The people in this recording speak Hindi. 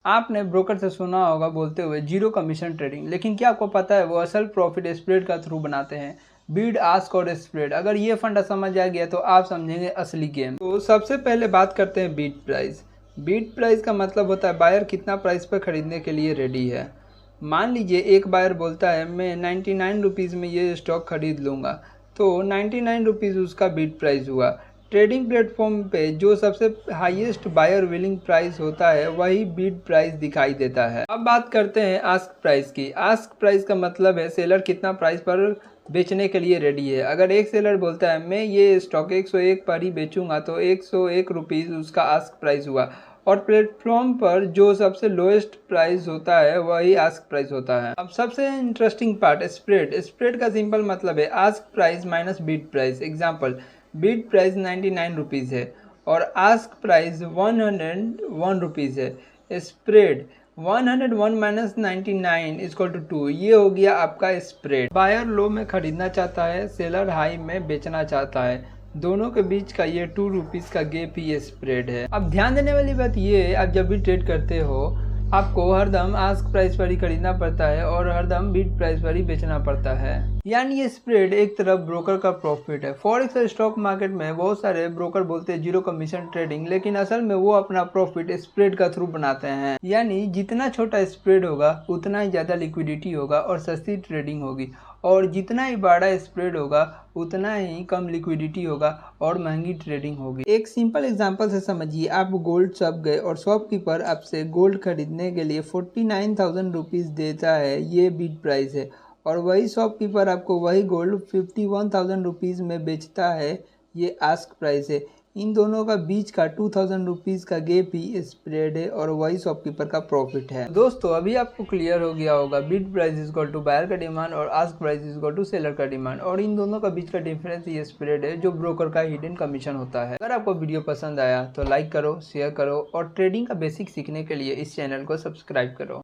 आपने ब्रोकर से सुना होगा बोलते हुए जीरो कमीशन ट्रेडिंग, लेकिन क्या आपको पता है वो असल प्रॉफिट स्प्रेड का थ्रू बनाते हैं। बीड आस्क और स्प्रेड, अगर ये फंडा समझ आ गया तो आप समझेंगे असली गेम। तो सबसे पहले बात करते हैं बीट प्राइस। बीट प्राइस का मतलब होता है बायर कितना प्राइस पर खरीदने के लिए रेडी है। मान लीजिए एक बायर बोलता है मैं 99 रुपीज़ में ये स्टॉक खरीद लूँगा, तो 99 रुपीज़ उसका बीट प्राइस हुआ। ट्रेडिंग प्लेटफॉर्म पे जो सबसे हाईएस्ट बायर विलिंग प्राइस होता है वही बीड प्राइस दिखाई देता है। अब बात करते हैं आस्क प्राइस की। आस्क प्राइस का मतलब है सेलर कितना प्राइस पर बेचने के लिए रेडी है। अगर एक सेलर बोलता है मैं ये स्टॉक 101 पर ही बेचूंगा, तो 101 रुपीज़ उसका आस्क प्राइस हुआ। और प्लेटफॉर्म पर जो सबसे लोएस्ट प्राइस होता है वही आस्क प्राइस होता है। अब सबसे इंटरेस्टिंग पार्ट स्प्रेड। स्प्रेड का सिंपल मतलब है ask price minus bid price. Example, bid price 99 rupees है और आस्क प्राइस 101 रुपीज़ है। स्प्रेड 101 माइनस 99 इक्वल टू 2, ये हो गया आपका स्प्रेड। बायर लो में खरीदना चाहता है, सेलर हाई में बेचना चाहता है, दोनों के बीच का ये 2 रुपीज़ का गैप ही स्प्रेड है। अब ध्यान देने वाली बात ये है, आप जब भी ट्रेड करते हो आपको हरदम आस्क प्राइस पर ही खरीदना पड़ता है और हरदम बीट प्राइस पर ही बेचना पड़ता है। यानी ये स्प्रेड एक तरफ ब्रोकर का प्रॉफिट है। फॉरेक्स और स्टॉक मार्केट में बहुत सारे ब्रोकर बोलते हैं जीरो कमीशन ट्रेडिंग, लेकिन असल में वो अपना प्रॉफिट स्प्रेड का थ्रू बनाते हैं। यानी जितना छोटा स्प्रेड होगा उतना ही ज़्यादा लिक्विडिटी होगा और सस्ती ट्रेडिंग होगी, और जितना ही बड़ा स्प्रेड होगा उतना ही कम लिक्विडिटी होगा और महंगी ट्रेडिंग होगी। एक सिंपल एग्जांपल से समझिए, आप गोल्ड शॉप गए और शॉपकीपर आपसे गोल्ड खरीदने के लिए 49,000 रुपीज़ देता है, ये बीट प्राइस है, और वही शॉपकीपर आपको वही गोल्ड 51,000 रुपीज़ में बेचता है, ये आस्क प्राइस है। इन दोनों का बीच का 2,000 रुपीज़ का गैप ही स्प्रेड है और वही शॉपकीपर का प्रॉफिट है। दोस्तों अभी आपको क्लियर हो गया होगा bid price equal to buyer का डिमांड और ask price equal to seller का डिमांड, और इन दोनों का बीच का डिफरेंस ये स्प्रेड है जो ब्रोकर का हिडन कमीशन होता है। अगर आपको वीडियो पसंद आया तो लाइक करो, शेयर करो और ट्रेडिंग का बेसिक सीखने के लिए इस चैनल को सब्सक्राइब करो।